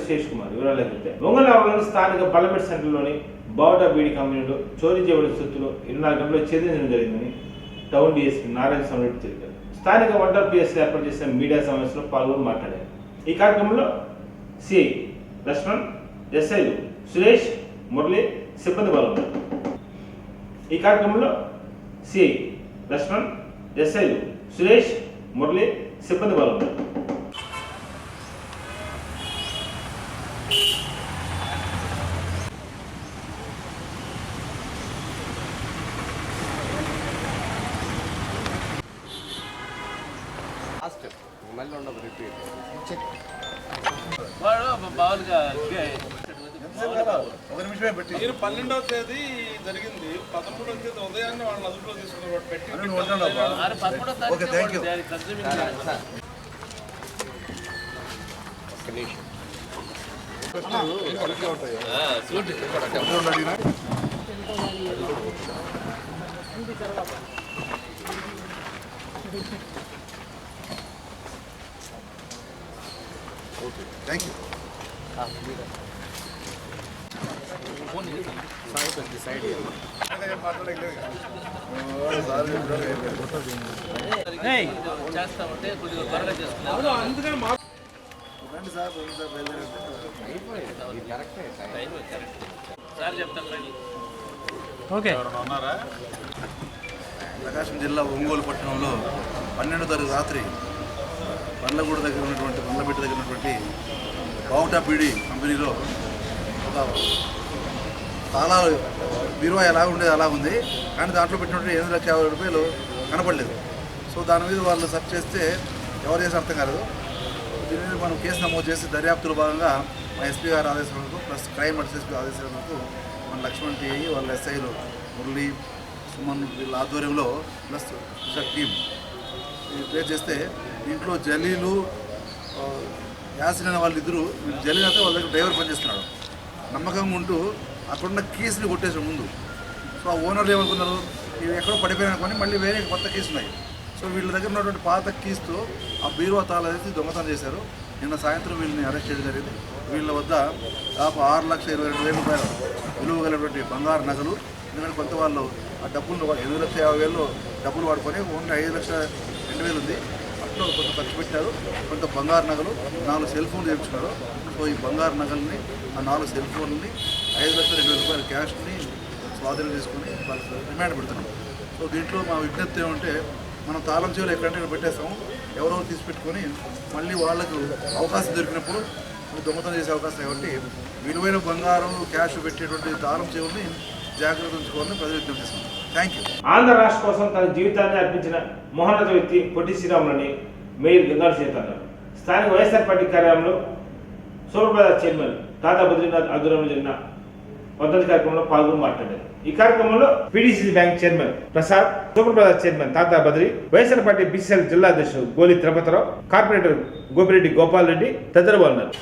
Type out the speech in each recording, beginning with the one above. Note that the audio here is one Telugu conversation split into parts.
శేష్ కుమార్. వివరాలకు వెళ్తే ఒంగోలులోని స్థానిక పార్లమెంట్ సెంటర్లోని బావుటా బీడీ కంపెనీలో చోరీ చేయబడిన సొత్తులు 24 గంటల్లో ఛేదించడం జరిగిందని టౌన్ డీఎస్పీ నారాయణ స్వామి తెలిపారు. స్థానిక వంటర్ పిఎస్లో ఏర్పాటు చేసిన మీడియా సమావేశంలో పాల్గొని మాట్లాడారు. ఈ కార్యక్రమంలో సిఐ లక్ష్మణ్, ఎస్ఐలు సురేష్, మురళి సిబ్బంది పాల్గొన్నారు. ఈ కార్యక్రమంలో సిఐ లక్ష్మణ్, ఎస్ఐలు సురేష్, మురళి సిబ్బంది పాల్గొన్నారు. ఒక నిమిషమే పెట్టి 12వ తేదీ జరిగింది. 13వ తేదీ ఉదయాన్నే వాళ్ళని అదుపులో తీసుకున్నారు. పెట్టి okay, thank you. Thank you. చేస్తామంటే కొద్దిగా త్వరగా చేసుకున్నాం. సార్ చెప్తాను. ఓకే. ప్రకాశం జిల్లా ఒంగోలు పట్టణంలో 12వ తారీఖు రాత్రి పండ్లగూడ దగ్గర ఉన్నటువంటి పండ్లబిడ్డ దగ్గర ఉన్నటువంటి బావుటా బీడీ కంపెనీలో ఒక తాళాలు బీరువా ఎలా ఉండేది అలా ఉంది, కానీ దాంట్లో పెట్టినటువంటి 8,50,000 రూపాయలు కనపడలేదు. సో దాని మీద వాళ్ళు సెర్చ్ చేస్తే ఎవరు చేసి అర్థం కాలేదు. దీని మీద మనం కేసు నమోదు చేసి దర్యాప్తులో భాగంగా మా ఎస్పీ గారి ఆదేశాలకు ప్లస్ క్రైమ్ ఎస్పీ ఆదేశాలకు మన లక్ష్మణ్ టీఐ వాళ్ళ ఎస్ఐలు మురళి, సుమన్ వీళ్ళ ఆధ్వర్యంలో ప్లస్ టీమ్ ట్రేస్ చేస్తే దీంట్లో జలీలు, యాసిన్ అనే వాళ్ళిద్దరూ, జలీల్ అయితే వాళ్ళ దగ్గర డ్రైవర్ పనిచేస్తున్నాడు. నమ్మకంగా ఉంటూ అక్కడున్న కీస్ని కొట్టేసాడు ముందు. సో ఆ ఓనర్లు ఏమనుకున్నారు, ఇవి ఎక్కడో పడిపోయినా కానీ మళ్ళీ వేరే కొత్త కీస్ ఉన్నాయి. సో వీళ్ళ దగ్గర ఉన్నటువంటి పాత కీస్తో ఆ బీరువా తాళాలు దొంగతనం చేశారు. నిన్న సాయంత్రం వీళ్ళని అరెస్ట్ చేయడం జరిగింది. వీళ్ళ వద్ద దాదాపు 6,22,000 రూపాయలు విలువ కలిగినటువంటి బంగారు నగలు, ఎందుకంటే కొంత వాళ్ళు ఆ డబ్బులు 8,50,000 డబ్బులు వాడుకొని ఓన్లీ 5,02,000 ఉంది. అట్లా కొంత ఖర్చు పెట్టారు. కొంత బంగారు నగలు, 4 సెల్ ఫోన్లు చేయించుకున్నారు. సో ఈ బంగారు నగల్ని, ఆ 4 సెల్ ఫోన్లని, 5,02,000 రూపాయల క్యాష్ని స్వాధీనం చేసుకుని వాళ్ళకి రిమాండ్ పెడుతున్నాం. సో దీంట్లో మా విజ్ఞప్తి ఏమంటే, మనం తాళం చెవులు ఎక్కడంటే పెట్టేస్తాము, ఎవరెవరు తీసి పెట్టుకొని మళ్ళీ వాళ్ళకు అవకాశం దొరికినప్పుడు దొంగతనం చేసే అవకాశం. కాబట్టి విలువైన బంగారం క్యాష్ పెట్టేటువంటి తాళం చెవుల్ని జాగ్రత్త ఉంచుకోవాలని ప్రజలు విజ్ఞప్తి చేస్తున్నాం. Thank you. ఆంధ్ర రాష్ట్ర కోసం తన జీవితాన్ని అర్పించిన మహోన్నత వ్యక్తి పొట్టి శ్రీరాములని మేయర్ గంగారు చేతన్నారు. స్థానిక వైఎస్ఆర్ పార్టీ కార్యాలయంలో సూపర్ప్రదార్ చైర్మన్ తాతా బద్రీనాథ్ ఆధ్వర్యంలో జరిగిన వర్ధంతి కార్యక్రమంలో పాల్గొని మాట్లాడారు. ఈ కార్యక్రమంలో పీడీసీసీ బ్యాంక్ చైర్మన్ ప్రసాద్, సూపర్ప్రదార్ chairman Tata Badri, YSR party BCCL జిల్లా అధ్యక్షుడు గోలి తిరుపతిరావు, కార్పొరేటర్ గోపిరెడ్డి గోపాల్ రెడ్డి తదితరులు ఉన్నారు.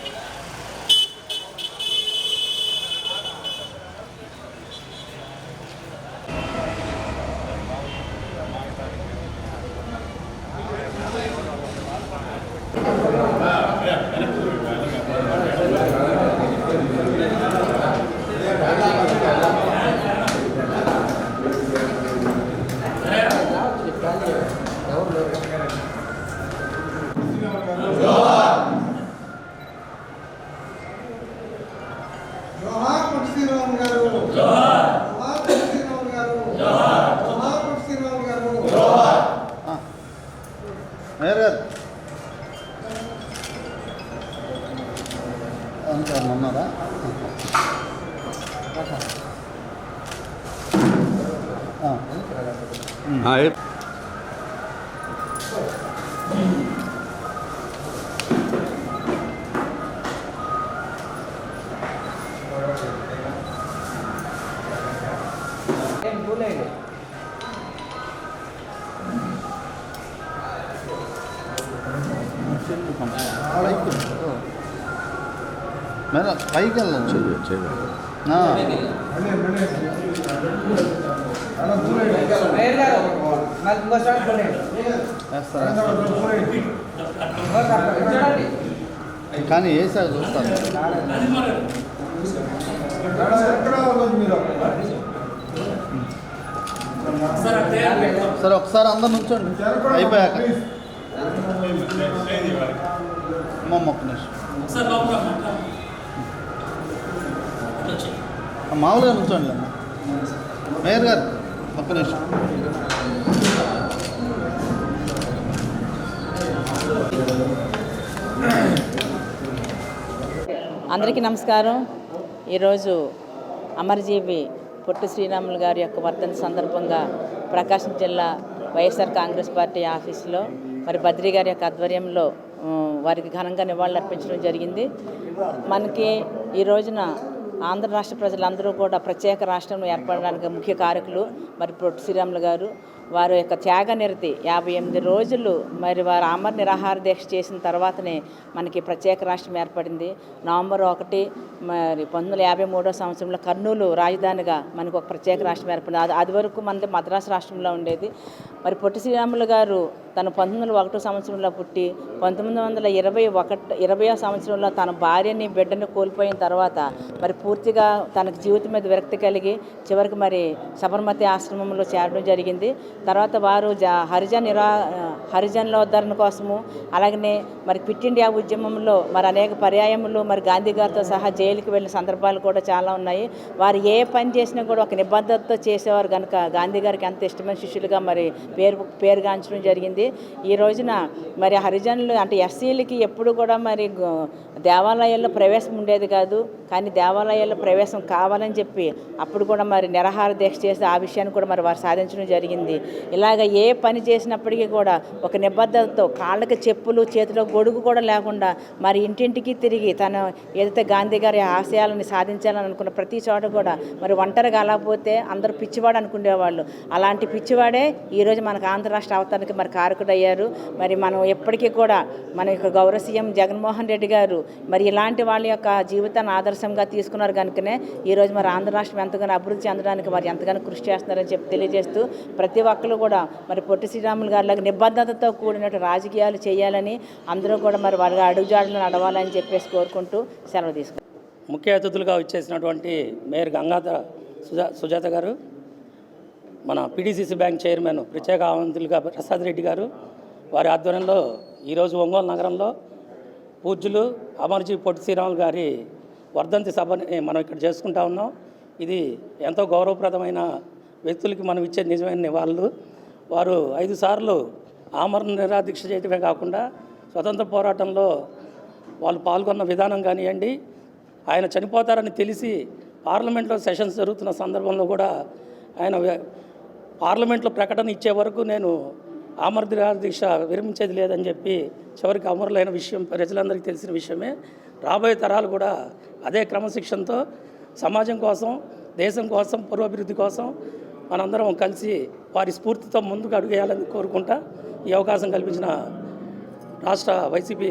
ఉన్నారా? మేడం పైకి వెళ్ళాను కానీ వేసాక చూస్తాను. సరే ఒకసారి అందరు నుంచోండి అయిపోయాక. ఒక్క నిమిషం మామూలుగా నుంచోండి అమ్మ. మేయర్ గారు ఒక్క నిమిషం. అందరికీ నమస్కారం. ఈరోజు అమరజీవి పొట్టి శ్రీరాములు గారి యొక్క వర్ధంతి సందర్భంగా ప్రకాశం జిల్లా వైఎస్ఆర్ కాంగ్రెస్ పార్టీ ఆఫీసులో మరి బద్రి గారి యొక్క ఆధ్వర్యంలో వారికి ఘనంగా నివాళులు అర్పించడం జరిగింది. మనకి ఈ రోజున ఆంధ్ర రాష్ట్ర ప్రజలందరూ కూడా ప్రత్యేక రాష్ట్రం ఏర్పడడానికి ముఖ్య కారకులు మరి పొట్టి శ్రీరాములు గారు. వారి యొక్క త్యాగనిరతి 58 రోజులు మరి వారు అమర నిరాహార దీక్ష చేసిన తర్వాతనే మనకి ప్రత్యేక రాష్ట్రం ఏర్పడింది. నవంబర్ 1 మరి 1953 సంవత్సరంలో కర్నూలు రాజధానిగా మనకు ఒక ప్రత్యేక రాష్ట్రం ఏర్పడింది. అది వరకు మనది మద్రాసు రాష్ట్రంలో ఉండేది. మరి పొట్టి శ్రీరాములు గారు తను 1901 సంవత్సరంలో పుట్టి 1920వ సంవత్సరంలో తన భార్యని బిడ్డని కోల్పోయిన తర్వాత మరి పూర్తిగా తనకు జీవితం మీద విరక్తి కలిగి చివరికి మరి సబర్మతి ఆశ్రమంలో చేరడం జరిగింది. తర్వాత వారు హరిజనుల ఉద్ధరణ కోసము అలాగనే మరి క్విట్ ఇండియా ఉద్యమంలో మరి అనేక పర్యాయములు మరి గాంధీ గారితో సహా జైలుకి వెళ్ళిన సందర్భాలు కూడా చాలా ఉన్నాయి. వారు ఏ పని చేసినా కూడా ఒక నిబద్ధతతో చేసేవారు కనుక గాంధీ గారికి ఎంత ఇష్టమైన శిష్యులుగా మరి పేరుగాంచడం జరిగింది. ఈ రోజున మరి హరిజనులు అంటే ఎస్సీలకి ఎప్పుడు కూడా మరి దేవాలయాల్లో ప్రవేశం ఉండేది కాదు. కానీ దేవాలయాల్లో ప్రవేశం కావాలని చెప్పి అప్పుడు కూడా మరి నిరాహార దీక్ష చేసి ఆ విషయాన్ని కూడా మరి వారు సాధించడం జరిగింది. ఇలాగ ఏ పని చేసినప్పటికీ కూడా ఒక నిబద్ధతతో కాళ్ళకి చెప్పులు చేతిలో గొడుగు కూడా లేకుండా మరి ఇంటింటికి తిరిగి తను ఏదైతే గాంధీ గారి ఆశయాలను సాధించాలని అనుకున్న ప్రతి చోట కూడా మరి ఒంటరిగా అలాపోతే అందరూ పిచ్చివాడు అనుకునేవాళ్ళు. అలాంటి పిచ్చివాడే ఈరోజు మనకు ఆంధ్ర రాష్ట్ర అవతరణకి మరి కారకుడయ్యారు. మరి మనం ఎప్పటికీ కూడా మన యొక్క గౌరవ సీఎం జగన్మోహన్ రెడ్డి గారు మరి ఇలాంటి వాళ్ళ యొక్క జీవితాన్ని ఆదర్శంగా తీసుకున్నారు కనుకనే ఈరోజు మరి ఆంధ్ర రాష్ట్రం ఎంతగానో అభివృద్ధి చెందడానికి మరి ఎంతగానో కృషి చేస్తున్నారని చెప్పి తెలియజేస్తూ ప్రతి ఒక్కరు కూడా మరి పొట్టి శ్రీరాములు గారిలాగా నిబద్ధతతో కూడినట్టు రాజకీయాలు చేయాలని అందరూ కూడా మరి వాళ్ళ అడుగుజాడలు నడవాలని చెప్పేసి కోరుకుంటూ సెలవు తీసుకుంటాం. ముఖ్య అతిథులుగా వచ్చేసినటువంటి మేయర్ గంగాధర సుజాత గారు, మన పీడీసీసీ బ్యాంక్ చైర్మన్ ప్రత్యేక ఆహ్వానితులుగా ప్రసాద్ రెడ్డి గారు, వారి ఆధ్వర్యంలో ఈరోజు ఒంగోలు నగరంలో పూజ్యులు అమరజీవి పొట్టి శ్రీరాములు గారి వర్ధంతి సభని మనం ఇక్కడ చేసుకుంటా ఉన్నాం. ఇది ఎంతో గౌరవప్రదమైన వ్యక్తులకి మనం ఇచ్చే నిజమైన నివాళులు. వారు 5 సార్లు ఆమరణ నిరాహార దీక్ష చేయడమే కాకుండా స్వతంత్ర పోరాటంలో వాళ్ళు పాల్గొన్న విధానం కానివ్వండి, ఆయన చనిపోతారని తెలిసి పార్లమెంట్లో సెషన్స్ జరుగుతున్న సందర్భంలో కూడా ఆయన పార్లమెంట్లో ప్రకటన ఇచ్చే వరకు నేను ఆమరణ నిరాహార దీక్ష విరమించేది లేదని చెప్పి చివరికి అమరులైన విషయం ప్రజలందరికీ తెలిసిన విషయమే. రాబోయే తరాలు కూడా అదే క్రమశిక్షణతో సమాజం కోసం, దేశం కోసం, పురోభివృద్ధి కోసం మనందరం కలిసి వారి స్ఫూర్తితో ముందుకు అడుగేయాలని కోరుకుంటా ఈ అవకాశం కల్పించిన రాష్ట్ర వైసీపీ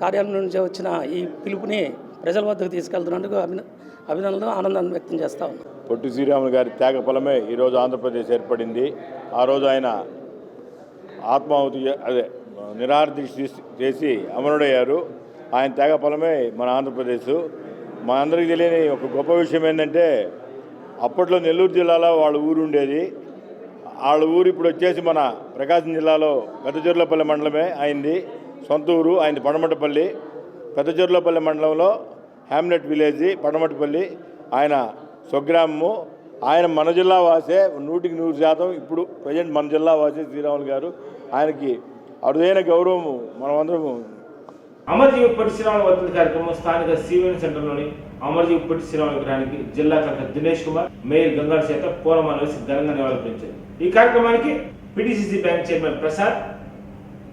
కార్యాలయం నుంచి వచ్చిన ఈ పిలుపుని ప్రజల వద్దకు తీసుకెళ్తున్నందుకు అభినందనలు, ఆనందాన్ని వ్యక్తం చేస్తా ఉన్నాం. పొట్టి శ్రీరాములు గారి త్యాగ ఫలమే ఈరోజు ఆంధ్రప్రదేశ్ ఏర్పడింది. ఆ రోజు ఆయన ఆత్మాహుతి నిరాహార దీక్ష చేసి అమరుడయ్యారు. ఆయన త్యాగ ఫలమే మన ఆంధ్రప్రదేశ్. మా అందరికీ తెలియని ఒక గొప్ప విషయం ఏంటంటే అప్పట్లో నెల్లూరు జిల్లాలో వాళ్ళ ఊరు ఉండేది. వాళ్ళ ఊరు ఇప్పుడు వచ్చేసి మన ప్రకాశం జిల్లాలో పెద్దచెర్లపల్లి మండలమే అయింది. సొంత ఊరు ఆయనది పడమటిపల్లి. పెద్దచెర్లపల్లి మండలంలో హ్యామ్లెట్ విలేజ్ పడమటిపల్లి ఆయన స్వగ్రామము. ఆయన మన జిల్లా వాసే 100% ఇప్పుడు ప్రజెంట్ మన జిల్లా వాసే శ్రీరాములు గారు. ఆయనకి అరుదైన గౌరవము మనమందరము. అమరజీవి పొట్టి శ్రీరాములు వర్ధంతి కార్యక్రమం స్థానిక సివిఎన్ సెంటర్లోని అమరజీవి పొట్టి శ్రీరాములు విగ్రహానికి జిల్లా కలెక్టర్ దినేష్ కుమార్, మేయర్ గంగాధర చేత పూలమాల వేసి ఘనంగా నివాళులర్పించారు. ఈ కార్యక్రమానికి పీడీసీసీ బ్యాంక్ చైర్మన్ ప్రసాద్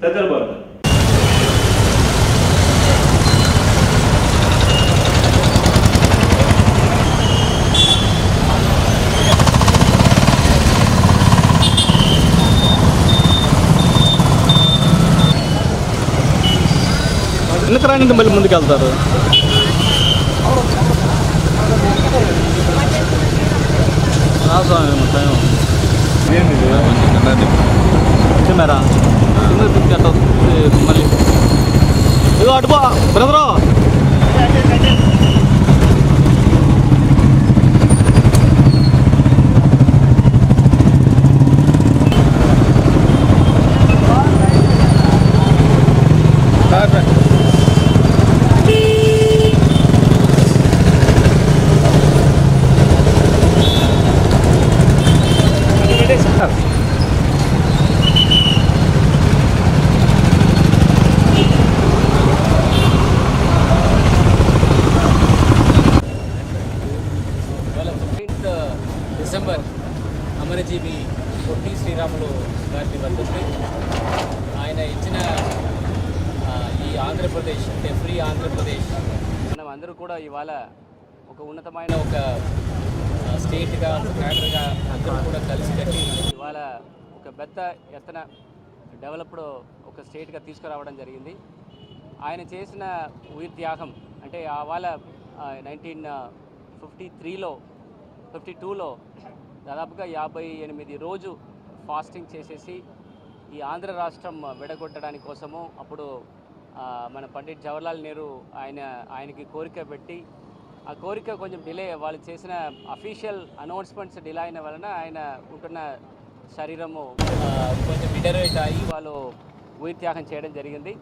తదితరులు పాల్గొన్నారు. ఎందుకు రానికి మళ్ళీ ముందుకు వెళ్తారు? రాస్వామి టైం వచ్చారా మళ్ళీ ఇదిగో అటు బ్రదరు. ఇవాళ 15th డిసెంబర్ అమరజీవి పొట్టి శ్రీరాములు గారిని వర్ధంతి. ఆయన ఇచ్చిన ఈ ఆంధ్రప్రదేశ్ అంటే ఫ్రీ ఆంధ్రప్రదేశ్ మనం అందరూ కూడా ఇవాళ ఒక ఉన్నతమైన ఒక స్టేట్గా ఒక క్యాడర్గా అందరూ కూడా కలిసి కట్టి ఇవాళ ఒక పెద్ద ఎత్తున డెవలప్డ్ ఒక స్టేట్గా తీసుకురావడం జరిగింది. ఆయన చేసిన ఉయిర్ త్యాగం అంటే ఇవాళ 1952లో దాదాపుగా 58 రోజు ఫాస్టింగ్ చేసేసి ఈ ఆంధ్ర రాష్ట్రం విడగొట్టడానికి కోసము అప్పుడు మన పండిట్ జవహర్లాల్ నెహ్రూ ఆయనకి కోరిక పెట్టి ఆ కోరిక కొంచెం డిలే వాళ్ళు చేసిన అఫీషియల్ అనౌన్స్మెంట్స్ డిలే అయిన వలన ఆయన ఉంటున్న శరీరము కొంచెం డిటరేట్ అయ్యి వాళ్ళు ఉయిర్ త్యాగం చేయడం జరిగింది.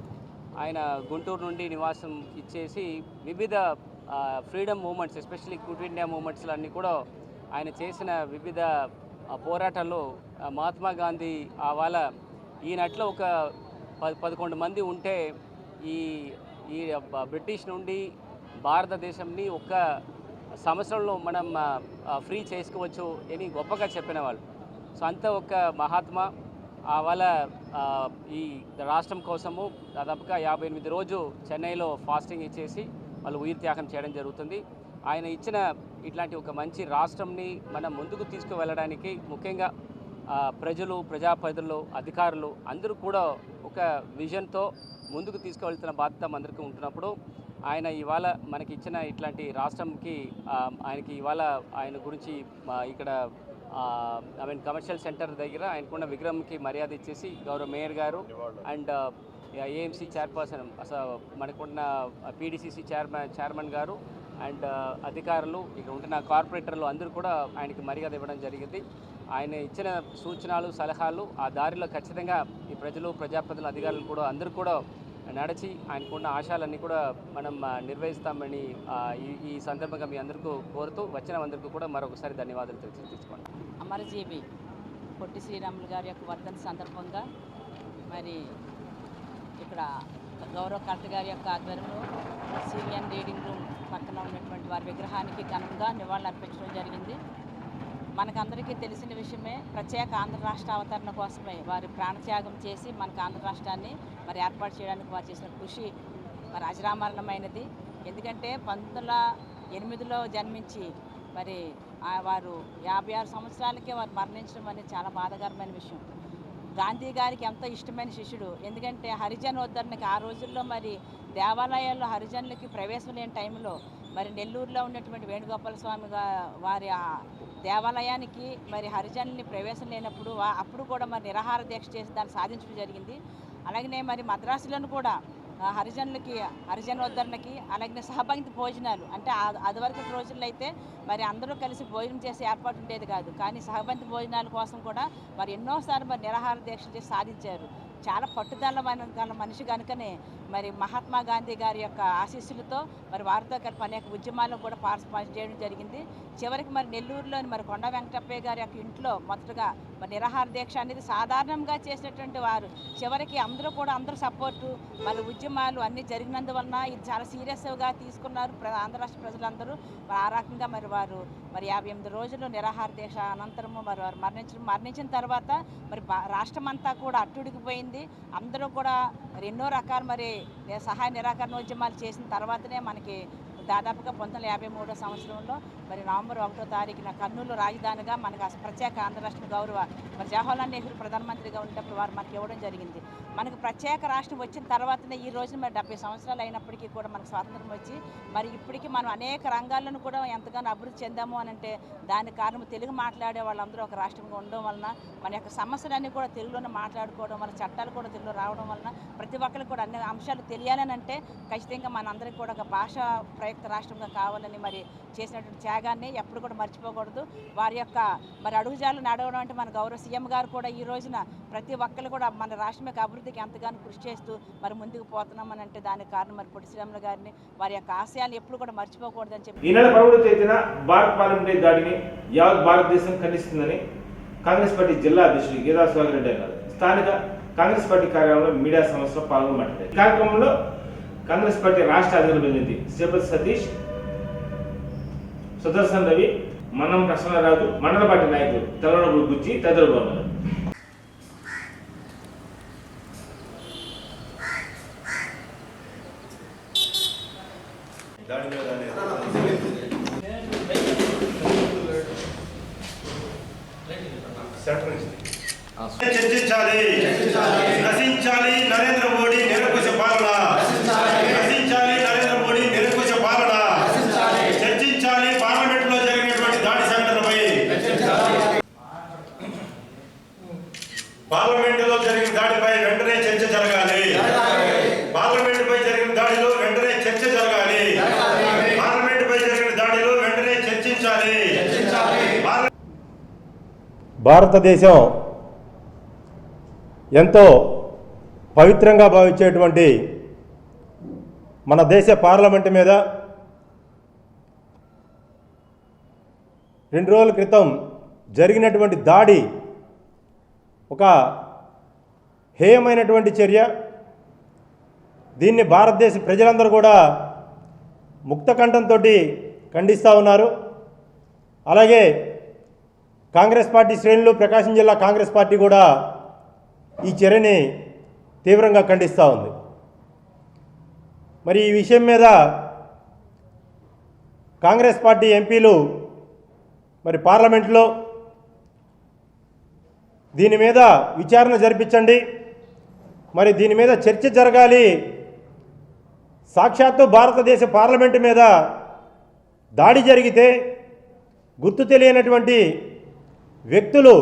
ఆయన గుంటూరు నుండి నివాసం ఇచ్చేసి వివిధ freedom movements especially quit India మూమెంట్స్లో అన్నీ కూడా ఆయన చేసిన వివిధ పోరాటాల్లో మహాత్మా గాంధీ వాళ్ళ ఈయనట్లో ఒక 11 మంది ఉంటే ఈ బ్రిటిష్ నుండి భారతదేశంని ఒక సంవత్సరంలో మనం ఫ్రీ చేసుకోవచ్చు అని గొప్పగా చెప్పిన వాళ్ళు. సో అంత ఒక మహాత్మా వాళ్ళ ఈ రాష్ట్రం కోసము దాదాపుగా 58 రోజు చెన్నైలో ఫాస్టింగ్ ఇచ్చేసి వాళ్ళు ఉయిర్ త్యాగం చేయడం జరుగుతుంది. ఆయన ఇచ్చిన ఇట్లాంటి ఒక మంచి రాష్ట్రంని మనం ముందుకు తీసుకువెళ్ళడానికి ముఖ్యంగా ప్రజలు, ప్రజాప్రతినిధులు, అధికారులు అందరూ కూడా ఒక విజన్తో ముందుకు తీసుకువెళ్తున్న బాధ్యత అందరికీ ఉంటున్నప్పుడు ఆయన ఇవాళ మనకి ఇచ్చిన ఇట్లాంటి రాష్ట్రంకి ఆయనకి ఇవాళ ఆయన గురించి ఇక్కడ కమర్షియల్ సెంటర్ దగ్గర ఆయనకున్న విగ్రహంకి మర్యాద ఇచ్చేసి గౌరవ మేయర్ గారు అండ్ ఏఎంసీ చైర్పర్సన్ మనకున్న పీడీసీసీ చైర్మన్ గారు అండ్ అధికారులు ఇక్కడ ఉంటున్న కార్పొరేటర్లు అందరూ కూడా ఆయనకి మర్యాద ఇవ్వడం జరిగింది. ఆయన ఇచ్చిన సూచనలు, సలహాలు ఆ దారిలో ఖచ్చితంగా ఈ ప్రజలు, ప్రజాప్రతినిధులు, అధికారులు కూడా అందరూ కూడా నడిచి ఆయనకున్న ఆశయాలన్నీ కూడా మనం నిర్వహిస్తామని ఈ సందర్భంగా మీ అందరికీ కోరుతూ వచ్చిన అందరికీ కూడా మరొకసారి ధన్యవాదాలు తెలుసుకోండి. అమరజీవి పొట్టి శ్రీరాములు గారి యొక్క వర్ధంతి సందర్భంగా మరి ఇక్కడ గౌరవ కలెక్టర్ గారి యొక్క ఆధ్వర్యంలో సివిఎన్ రీడింగ్ రూమ్ పక్కన ఉన్నటువంటి వారి విగ్రహానికి ఘనంగా నివాళులు అర్పించడం జరిగింది. మనకందరికీ తెలిసిన విషయమే, ప్రత్యేక ఆంధ్ర రాష్ట్ర అవతరణ కోసమే వారి ప్రాణత్యాగం చేసి మనకు ఆంధ్ర రాష్ట్రాన్ని మరి ఏర్పాటు చేయడానికి వారు చేసిన కృషి మరి అజరామరణమైనది. ఎందుకంటే 1908లో జన్మించి మరి వారు 56 సంవత్సరాలకే వారు మరణించడం అనేది చాలా బాధాకరమైన విషయం. గాంధీ గారికి ఎంతో ఇష్టమైన శిష్యుడు. ఎందుకంటే హరిజన్ ఉద్ధరణకి ఆ రోజుల్లో మరి దేవాలయాల్లో హరిజనులకి ప్రవేశం లేని టైంలో మరి నెల్లూరులో ఉన్నటువంటి వేణుగోపాల స్వామి వారి దేవాలయానికి మరి హరిజనుల్ని ప్రవేశం లేనప్పుడు అప్పుడు కూడా మరి నిరాహార దీక్ష చేసి దాన్ని సాధించడం జరిగింది. అలాగనే మరి మద్రాసులను కూడా హరిజనులకి హరిజనోద్ధరణకి అలాగే సహపంక్తి భోజనాలు అంటే అదివరకు రోజుల్లో అయితే మరి అందరూ కలిసి భోజనం చేసే ఏర్పాటు ఉండేది కాదు. కానీ సహపంక్తి భోజనాల కోసం కూడా మరి ఎన్నోసార్లు మరి నిరాహార దీక్ష చేసి సాధించారు. చాలా పట్టుదల గల మనిషి కనుకనే మరి మహాత్మా గాంధీ గారి యొక్క ఆశీస్సులతో మరి వారితో కలిపి అనేక ఉద్యమాల్లో కూడా పార్టిసిపేట్ చేయడం జరిగింది. చివరికి మరి నెల్లూరులోని మరి కొండ వెంకటప్పయ్య గారి యొక్క ఇంట్లో మొదటగా మరి నిరాహార దీక్ష అనేది సాధారణంగా చేసినటువంటి వారు చివరికి అందరూ సపోర్టు మరి ఉద్యమాలు అన్నీ జరిగినందువలన ఇది చాలా సీరియస్గా తీసుకున్నారు ఆంధ్ర రాష్ట్ర ప్రజలందరూ. మరి ఆ రకంగా మరి వారు మరి 58 రోజులు నిరాహార దీక్ష అనంతరము మరి వారు మరణించిన తర్వాత మరి రాష్ట్రం అంతా కూడా అట్టుడికిపోయింది. అందరూ కూడా మరి ఎన్నో రకాల మరి సహాయ నిరాకరణ ఉద్యమాలు చేసిన తర్వాతనే మనకి దాదాపుగా 1953 సంవత్సరంలో మరి నవంబర్ 1వ తారీఖున కర్నూలు రాజధానిగా మనకు ప్రత్యేక ఆంధ్ర రాష్ట్రం గౌరవ మరి జవహర్లాల్ నెహ్రూ ప్రధానమంత్రిగా ఉన్నప్పుడు వారు మనకి ఇవ్వడం జరిగింది. మనకు ప్రత్యేక రాష్ట్రం వచ్చిన తర్వాతనే ఈ రోజు మరి 70 సంవత్సరాలు అయినప్పటికీ కూడా మనకు స్వాతంత్రం వచ్చి మరి ఇప్పటికీ మనం అనేక రంగాలను కూడా ఎంతగానో అభివృద్ధి చెందాము అని అంటే దానికి కారణం తెలుగు మాట్లాడే వాళ్ళందరూ ఒక రాష్ట్రంగా ఉండడం వలన మన యొక్క సమస్యలన్నీ కూడా తెలుగులోనే మాట్లాడుకోవడం వల్ల చట్టాలు కూడా తెలుగులో రావడం వలన ప్రతి ఒక్కరికి కూడా అన్ని అంశాలు తెలియాలని అంటే ఖచ్చితంగా మనందరికీ కూడా ఒక భాషా ప్రయుక్త రాష్ట్రంగా కావాలని మరి చేసినటువంటి త్యాగాన్ని ఎప్పుడు కూడా మర్చిపోకూడదు. వారి యొక్క మరి అడుగుజాలు నడవడం అంటే మన గౌరవ సీఎం గారు కూడా ఈ రోజున ప్రతి ఒక్కరు కూడా మన రాష్ట్రం యొక్క అభివృద్ధికి ఎంతగానో కృషి చేస్తూ మరి ముందుకు పోతున్నామని అంటే దానికి కారణం మరి పొట్టి శ్రీరాములు గారిని వారి యొక్క ఆశయాలు ఎప్పుడు కూడా మర్చిపోకూడదని చెప్పి ఈ నెల 11వ తేదీన భారత్ పార్లమెంటరీ దాడిని యావత్ భారతదేశం ఖండిస్తుందని కాంగ్రెస్ పార్టీ జిల్లా అధ్యక్షుడు గీతా సుధాకర్ రెడ్డి అన్నారు. స్థానిక కాంగ్రెస్ పార్టీ కార్యాలయంలో మీడియా సమావేశంలో పాల్గొనమంటారు. ఈ కార్యక్రమంలో కాంగ్రెస్ పార్టీ రాష్ట్ర అధికార ప్రతినిధి శ్రీపతి సతీష్, సుదర్శన్ రవి, మన్నం ప్రసన్నరాజు, మండల పార్టీ నాయకులు తెల్లనప్పుడు గుచ్చి తదితరులు ఉన్నారు. చర్చించాలి, నశించాలి నరేంద్ర మోడీ నిరంకుశ పాలన, నశించాలి నరేంద్ర మోడీ నిరంకుశ పాలన, చర్చించాలి పార్లమెంట్ లో జరిగినటువంటి దాడి సంఘటనపై, పార్లమెంట్ లో జరిగిన దాడిపై వెంటనే చర్చ జరగాలి, పార్లమెంట్ పై జరిగిన దాడిలో వెంటనే చర్చ జరగాలి, పార్లమెంట్ పై జరిగిన దాడిలో వెంటనే చర్చించాలి. భారతదేశం ఎంతో పవిత్రంగా భావించేటువంటి మన దేశ పార్లమెంటు మీద 2 రోజుల క్రితం జరిగినటువంటి దాడి ఒక హేయమైనటువంటి చర్య. దీన్ని భారతదేశ ప్రజలందరూ కూడా ముక్తకంఠంతో ఖండిస్తూ ఉన్నారు. అలాగే కాంగ్రెస్ పార్టీ శ్రేణులు, ప్రకాశం జిల్లా కాంగ్రెస్ పార్టీ కూడా ఈ చర్యని తీవ్రంగా ఖండిస్తూ ఉంది. మరి ఈ విషయం మీద కాంగ్రెస్ పార్టీ ఎంపీలు మరి పార్లమెంట్లో దీని మీద విచారణ జరిపించండి, మరి దీని మీద చర్చ జరగాలి. సాక్షాత్తు భారతదేశ పార్లమెంటు మీద దాడి జరిగితే గుర్తు తెలియనటువంటి వ్యక్తులు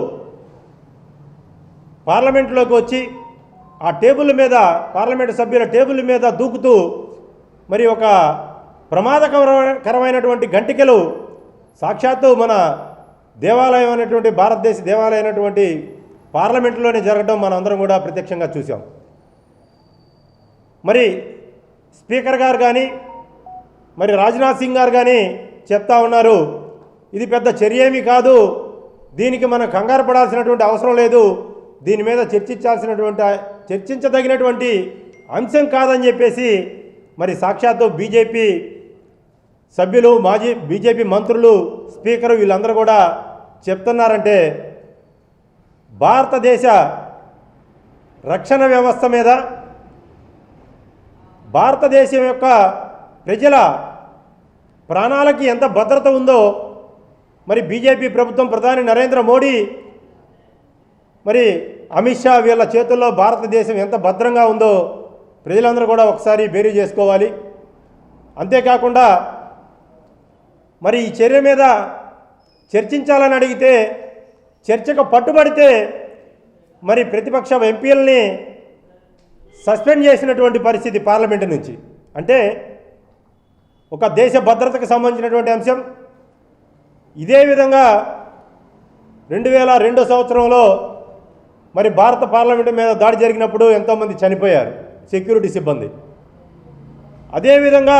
పార్లమెంట్లోకి వచ్చి ఆ టేబుల్ మీద, పార్లమెంటు సభ్యుల టేబుల్ మీద దూకుతూ మరి ఒక ప్రమాదకరమైనటువంటి గంటికలు సాక్షాత్తు మన దేవాలయం అనేటువంటి, భారతదేశ దేవాలయం అయినటువంటి పార్లమెంటులోనే జరగడం మనం అందరం కూడా ప్రత్యక్షంగా చూసాం. మరి స్పీకర్ గారు కానీ మరి రాజ్నాథ్ సింగ్ గారు కానీ చెప్తా ఉన్నారు, ఇది పెద్ద చర్య ఏమీ కాదు, దీనికి మనం కంగారు పడాల్సినటువంటి అవసరం లేదు, దీని మీద చర్చించదగినటువంటి అంశం కాదని చెప్పేసి మరి సాక్షాత్తు బీజేపీ సభ్యులు, మాజీ బీజేపీ మంత్రులు, స్పీకరు వీళ్ళందరూ కూడా చెప్తున్నారంటే భారతదేశ రక్షణ వ్యవస్థ మీద, భారతదేశం యొక్క ప్రజల ప్రాణాలకి ఎంత భద్రత ఉందో మరి బీజేపీ ప్రభుత్వం, ప్రధాని నరేంద్ర మోడీ, మరి అమిత్ షా వీళ్ళ చేతుల్లో భారతదేశం ఎంత భద్రంగా ఉందో ప్రజలందరూ కూడా ఒకసారి బేరీ చేసుకోవాలి. అంతేకాకుండా మరి ఈ చర్య మీద చర్చించాలని అడిగితే, చర్చకు పట్టుబడితే మరి ప్రతిపక్ష ఎంపీలని సస్పెండ్ చేసినటువంటి పరిస్థితి పార్లమెంటు నుంచి. అంటే ఒక దేశ భద్రతకు సంబంధించినటువంటి అంశం. ఇదే విధంగా 2002 సంవత్సరంలో మరి భారత పార్లమెంటు మీద దాడి జరిగినప్పుడు ఎంతోమంది చనిపోయారు, సెక్యూరిటీ సిబ్బంది. అదేవిధంగా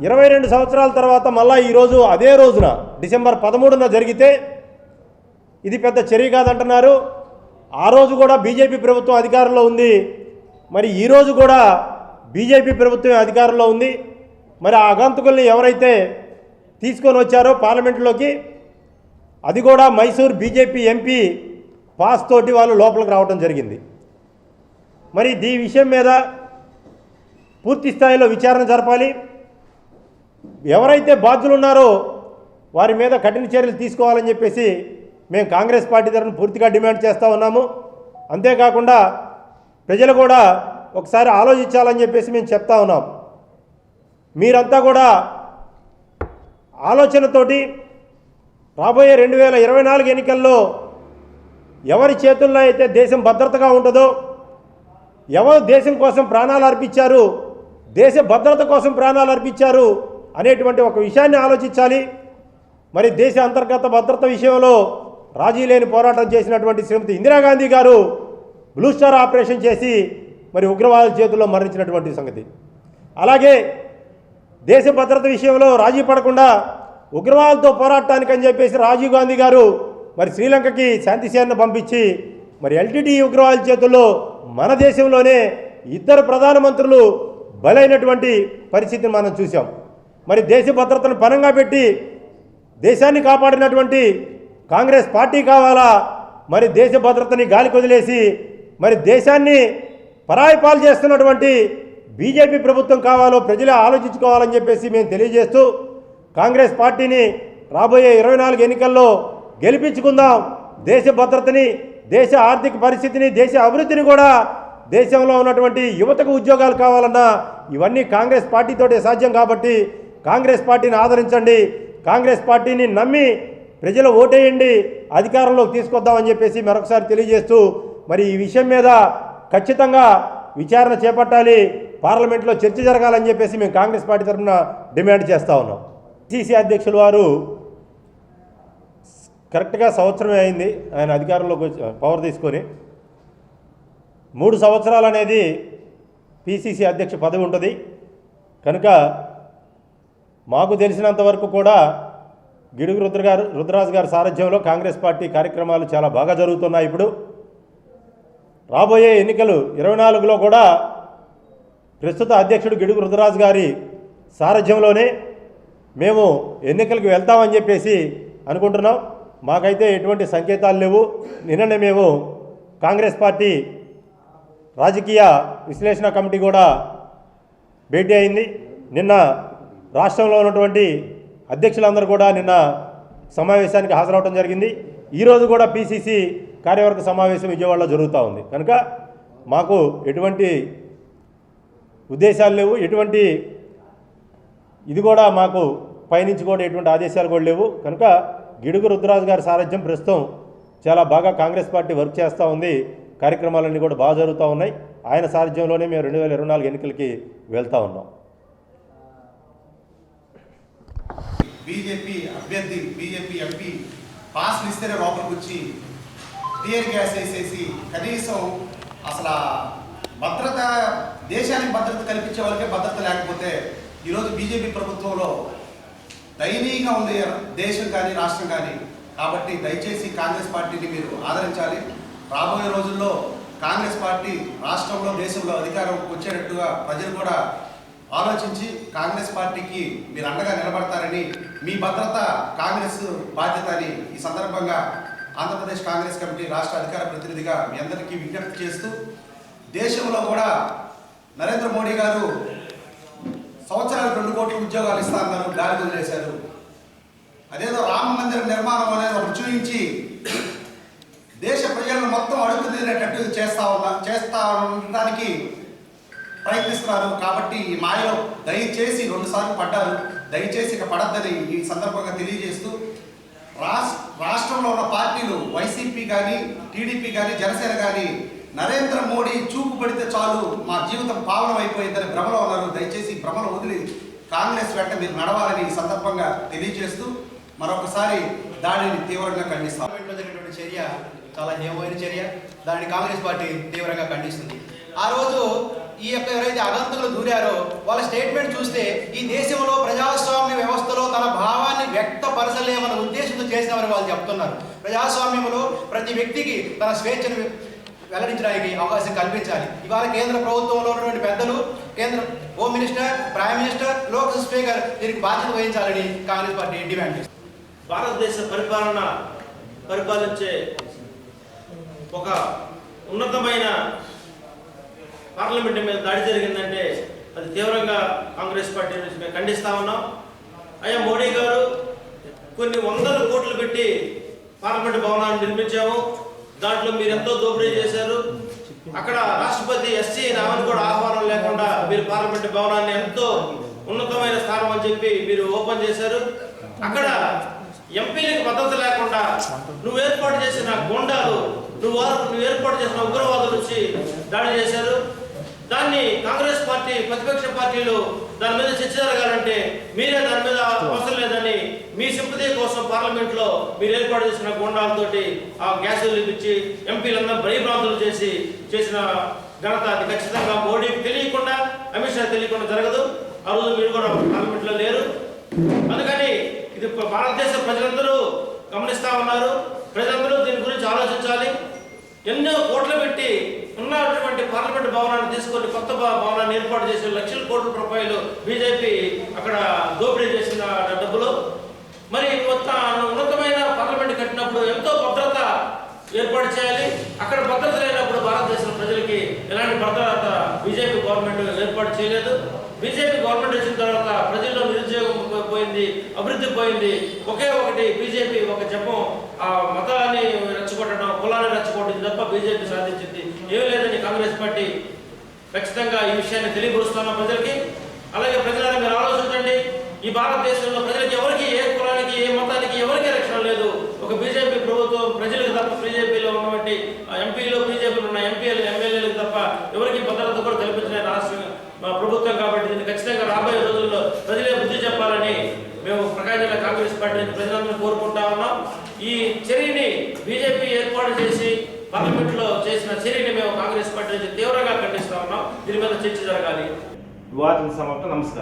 22 సంవత్సరాల తర్వాత మళ్ళీ ఈరోజు అదే రోజున డిసెంబర్ 13న జరిగితే ఇది పెద్ద చర్య కాదంటున్నారు. ఆ రోజు కూడా బీజేపీ ప్రభుత్వం అధికారంలో ఉంది, మరి ఈరోజు కూడా బీజేపీ ప్రభుత్వం అధికారంలో ఉంది. మరి ఆ ఆగంతుకుల్ని ఎవరైతే తీసుకొని వచ్చారో పార్లమెంటులోకి, అది కూడా మైసూర్ బీజేపీ ఎంపీ పాస్ తోటి వాళ్ళు లోపలికి రావడం జరిగింది. మరి ఈ విషయం మీద పూర్తి స్థాయిలో విచారణ జరపాలి. ఎవరైతే బాధ్యులు ఉన్నారో వారి మీద కఠిన చర్యలు తీసుకోవాలని చెప్పేసి మేము కాంగ్రెస్ పార్టీ తరఫున పూర్తిగా డిమాండ్ చేస్తూ ఉన్నాము. అంతేకాకుండా ప్రజలు కూడా ఒకసారి ఆలోచించాలని చెప్పేసి మేము చెప్తా ఉన్నాం. మీరంతా కూడా ఆలోచనతోటి రాబోయే 2024 ఎన్నికల్లో ఎవరి చేతుల్లో అయితే దేశం భద్రతగా ఉంటుందో, ఎవరు దేశం కోసం ప్రాణాలు అర్పించారు, దేశ భద్రత కోసం ప్రాణాలు అర్పించారు అనేటువంటి ఒక విషయాన్ని ఆలోచించాలి. మరి దేశ అంతర్గత భద్రత విషయంలో రాజీ లేని పోరాటం చేసినటువంటి శ్రీమతి ఇందిరాగాంధీ గారు బ్లూ స్టార్ ఆపరేషన్ చేసి మరి ఉగ్రవాదుల చేతుల్లో మరణించినటువంటి సంగతి. అలాగే దేశ భద్రత విషయంలో రాజీ పడకుండా ఉగ్రవాదులతో పోరాటానికి అని చెప్పేసి రాజీవ్ గాంధీ గారు మరి శ్రీలంకకి శాంతి సేనను పంపించి మరి ఎల్టీటీ ఉగ్రవాదుల చేతుల్లో మన దేశంలోనే 2 ప్రధానమంత్రులు బలైనటువంటి పరిస్థితిని మనం చూసాం. మరి దేశ భద్రతను పణంగా పెట్టి దేశాన్ని కాపాడినటువంటి కాంగ్రెస్ పార్టీ కావాలా, మరి దేశ భద్రతని గాలికి వదిలేసి మరి దేశాన్ని పరాయి పాలు చేస్తున్నటువంటి బీజేపీ ప్రభుత్వం కావాలో ప్రజలే ఆలోచించుకోవాలని చెప్పేసి మేము తెలియజేస్తూ కాంగ్రెస్ పార్టీని రాబోయే 24 ఎన్నికల్లో గెలిపించుకుందాం. దేశ భద్రతని, దేశ ఆర్థిక పరిస్థితిని, దేశ అభివృద్ధిని కూడా, దేశంలో ఉన్నటువంటి యువతకు ఉద్యోగాలు కావాలన్నా ఇవన్నీ కాంగ్రెస్ పార్టీతోటే సాధ్యం. కాబట్టి కాంగ్రెస్ పార్టీని ఆదరించండి, కాంగ్రెస్ పార్టీని నమ్మి ప్రజలు ఓటేయండి, అధికారంలోకి తీసుకొద్దామని చెప్పేసి మరొకసారి తెలియజేస్తూ మరి ఈ విషయం మీద ఖచ్చితంగా విచారణ చేపట్టాలి, పార్లమెంట్లో చర్చ జరగాలని చెప్పేసి మేము కాంగ్రెస్ పార్టీ తరఫున డిమాండ్ చేస్తూ ఉన్నాం. పిసిసి అధ్యక్షులు వారు కరెక్ట్గా సంవత్సరమే అయింది ఆయన అధికారంలోకి పవర్ తీసుకొని. 3 సంవత్సరాలు అనేది పిసిసి అధ్యక్ష పదవి ఉంటుంది కనుక మాకు తెలిసినంత వరకు కూడా గిడుగు రుద్రరాజు గారి సారథ్యంలో కాంగ్రెస్ పార్టీ కార్యక్రమాలు చాలా బాగా జరుగుతున్నాయి. ఇప్పుడు రాబోయే ఎన్నికలు 24లో కూడా ప్రస్తుత అధ్యక్షుడు గిడుగు రుద్రరాజు గారి సారథ్యంలోనే మేము ఎన్నికలకు వెళ్తామని చెప్పేసి అనుకుంటున్నాం. మాకైతే ఎటువంటి సంకేతాలు లేవు. నిన్ననే మేము కాంగ్రెస్ పార్టీ రాజకీయ విశ్లేషణ కమిటీ కూడా భేటీ అయింది. నిన్న రాష్ట్రంలో ఉన్నటువంటి అధ్యక్షులందరూ కూడా నిన్న సమావేశానికి హాజరవడం జరిగింది. ఈరోజు కూడా పిసిసి కార్యవర్గ సమావేశం విజయవాడలో జరుగుతూ ఉంది కనుక మాకు ఎటువంటి ఉద్దేశాలు లేవు, ఎటువంటి ఇది కూడా మాకు పైనుంచి కూడా ఎటువంటి ఆదేశాలు కూడా లేవు. కనుక గిడుగు రుద్రరాజు గారి సారథ్యం ప్రస్తుతం చాలా బాగా కాంగ్రెస్ పార్టీ వర్క్ చేస్తూ ఉంది. కార్యక్రమాలన్నీ కూడా బాగా జరుగుతూ ఉన్నాయి. ఆయన సారథ్యంలోనే మేము 2024 ఎన్నికలకి వెళ్తూ ఉన్నాం. బీజేపీ అభ్యర్థి, బీజేపీ ఎంపీ పాస్ ఇస్తేనే లోపలికి వచ్చి టీయర్ గ్యాస్ వేసేసి కనీసం అసలు భద్రత, దేశానికి భద్రత కల్పించే వాళ్ళకే భద్రత లేకపోతే ఈరోజు బీజేపీ ప్రభుత్వంలో దయనీయంగా ఉంది దేశం కానీ రాష్ట్రం కానీ. కాబట్టి దయచేసి కాంగ్రెస్ పార్టీని మీరు ఆదరించాలి. రాబోయే రోజుల్లో కాంగ్రెస్ పార్టీ రాష్ట్రంలో, దేశంలో అధికారం వచ్చేటట్టుగా ప్రజలు కూడా ఆలోచించి కాంగ్రెస్ పార్టీకి మీరు అండగా నిలబడతారని, మీ భద్రత కాంగ్రెస్ బాధ్యత అని ఈ సందర్భంగా ఆంధ్రప్రదేశ్ కాంగ్రెస్ కమిటీ రాష్ట్ర అధికార ప్రతినిధిగా మీ అందరికీ విజ్ఞప్తి చేస్తూ, దేశంలో కూడా నరేంద్ర మోడీ గారు సంవత్సరానికి 2 కోట్ల ఉద్యోగాలు ఇస్తా అన్నారు, గాలి వదిలేశారు. అదేదో రామ మందిర నిర్మాణం అనేది ఒకటి చూపించి దేశ ప్రజలను మొత్తం అడుగు తినేటట్టు చేస్తా ఉండడానికి ప్రయత్నిస్తున్నారు. కాబట్టి ఈ మాయలో దయచేసి 2 సార్లు పడ్డారు, దయచేసి ఇక పడద్దని ఈ సందర్భంగా తెలియజేస్తూ, రాష్ట్రంలో ఉన్న పార్టీలు వైసీపీ కానీ, టీడీపీ కానీ, జనసేన కానీ నరేంద్ర మోడీ చూపు పడితే చాలు మా జీవితం పావనం అయిపోయిందని భ్రమలో ఉన్నారు. దయచేసి భ్రమలో వదిలి కాంగ్రెస్ వెంట మీరు నడవాలని ఈ సందర్భంగా తెలియజేస్తూ మరొకసారి దాడిని తీవ్రంగా ఖండిస్తాం. జరిగినటువంటి చర్య చాలా హేయమైన చర్య, దాన్ని కాంగ్రెస్ పార్టీ తీవ్రంగా ఖండిస్తుంది. ఆ రోజు ఈ యొక్క ఎవరైతే అగంతకులు దూరారో వాళ్ళ స్టేట్మెంట్ చూస్తే ఈ దేశంలో ప్రజాస్వామ్య వ్యవస్థలో తన భావాన్ని వ్యక్తపరచలేమన్న ఉద్దేశంతో చేసినామని వాళ్ళు చెప్తున్నారు. ప్రజాస్వామ్యంలో ప్రతి వ్యక్తికి తన స్వేచ్ఛను వెల్లడించడానికి అవకాశం కల్పించాలి. ఇవాళ కేంద్ర ప్రభుత్వంలో ఉన్నటువంటి పెద్దలు, కేంద్ర home minister, prime minister, Lok Sabha speaker దీనికి బాధ్యత వహించాలని కాంగ్రెస్ పార్టీ డిమాండ్ చేస్తుంది. భారతదేశ పరిపాలించే ఒక ఉన్నతమైన పార్లమెంట్ మీద దాడి జరిగిందంటే అది తీవ్రంగా కాంగ్రెస్ పార్టీ నుంచి మేము ఖండిస్తా ఉన్నాం. అయ్యా మోడీ గారు కొన్ని వందల కోట్లు పెట్టి పార్లమెంట్ భవనాన్ని నిర్మించాము, దాంట్లో మీరు ఎంతో దోపిడీ చేశారు. అక్కడ రాష్ట్రపతి ఎస్సీ రావని కూడా ఆహ్వానం లేకుండా మీరు పార్లమెంట్ భవనాన్ని ఎంతో ఉన్నతమైన స్థానం అని చెప్పి మీరు ఓపెన్ చేశారు. అక్కడ ఎంపీలకు భద్రత లేకుండా నువ్వు ఏర్పాటు చేసిన గోండాలు, నువ్వు ఏర్పాటు చేసిన ఉగ్రవాదులు వచ్చి దాడి చేశారు. దాన్ని కాంగ్రెస్ పార్టీ, ప్రతిపక్ష పార్టీలు దాని మీద చర్చ జరగాలంటే మీరే దాని మీద అవసరం లేదని మీ సింపతి కోసం పార్లమెంట్ లో మీరు ఏర్పాటు చేసిన గోండాలతోటి ఆ గ్యాసులు ఇప్పించి ఎంపీలందరూ భయభ్రాంతులు చేసిన ఘనత అది ఖచ్చితంగా మోడీకి తెలియకుండా, అమిత్ షా తెలియకుండా జరగదు. ఆ రోజు మీరు కూడా పార్లమెంట్ లో లేరు. అందుకని ఇది భారతదేశ ప్రజలందరూ గమనిస్తా ఉన్నారు. ప్రజలందరూ దీని గురించి ఆలోచించాలి. ఎన్నో కోట్లు పెట్టి ఉన్నటువంటి పార్లమెంట్ భవనాన్ని తీసుకొని కొత్త భవనాన్ని ఏర్పాటు చేసి లక్షల కోట్ల రూపాయలు బీజేపీ అక్కడ దోపిడీ చేసిన డబ్బులు. మరి ఉన్నతమైన పార్లమెంట్ కట్టినప్పుడు ఎంతో భద్రత ఏర్పాటు చేయాలి. అక్కడ భద్రత లేనప్పుడు భారతదేశం ప్రజలకి ఎలాంటి భద్రత బీజేపీ గవర్నమెంట్ ఏర్పాటు చేయలేదు. బీజేపీ గవర్నమెంట్ వచ్చిన తర్వాత ప్రజల్లో నిరుద్యోగం పోయింది, అభివృద్ధి పోయింది. ఒకే ఒకటి బీజేపీ ఒక జపం ఆ మతాన్ని రెచ్చగొట్టడం, కులాన్ని రెచ్చగొట్టింది తప్ప బీజేపీ సాధించింది ఏమీ లేదని కాంగ్రెస్ పార్టీ ఖచ్చితంగా ఈ విషయాన్ని తెలియపరుస్తున్న ప్రజలకి. అలాగే ప్రజలను మీరు ఆలోచించండి. ఈ భారతదేశంలో ప్రజలకి ఎవరికి, ఏ కులానికి, ఏ మతానికి ఎవరికి రక్షణ లేదు. ఒక బీజేపీ ప్రభుత్వం ప్రజలకు తప్ప, బీజేపీలో ఉన్నటువంటి ఎంపీలు, బీజేపీలో ఉన్న ఎంపీలు, ఎమ్మెల్యేలకు తప్ప ఎవరికి భద్రత కూడా కల్పించిన రాష్ట్రం ప్రభుత్వం. కాబట్టి దీన్ని ఖచ్చితంగా రాబోయే రోజుల్లో ప్రజలే బుద్ధి చెప్పాలని మేము ప్రకాశం జిల్లా కాంగ్రెస్ పార్టీ ప్రజలందరూ కోరుకుంటా ఉన్నాం. ఈ చర్యని బీజేపీ ఏర్పాటు చేసి పార్లమెంట్ లో చేసిన చర్యని మేము కాంగ్రెస్ పార్టీ నుంచి తీవ్రంగా ఖండిస్తా ఉన్నాం. దీని మీద చర్చ జరగాలి. వివాదం సమాప్తం. నమస్కారం.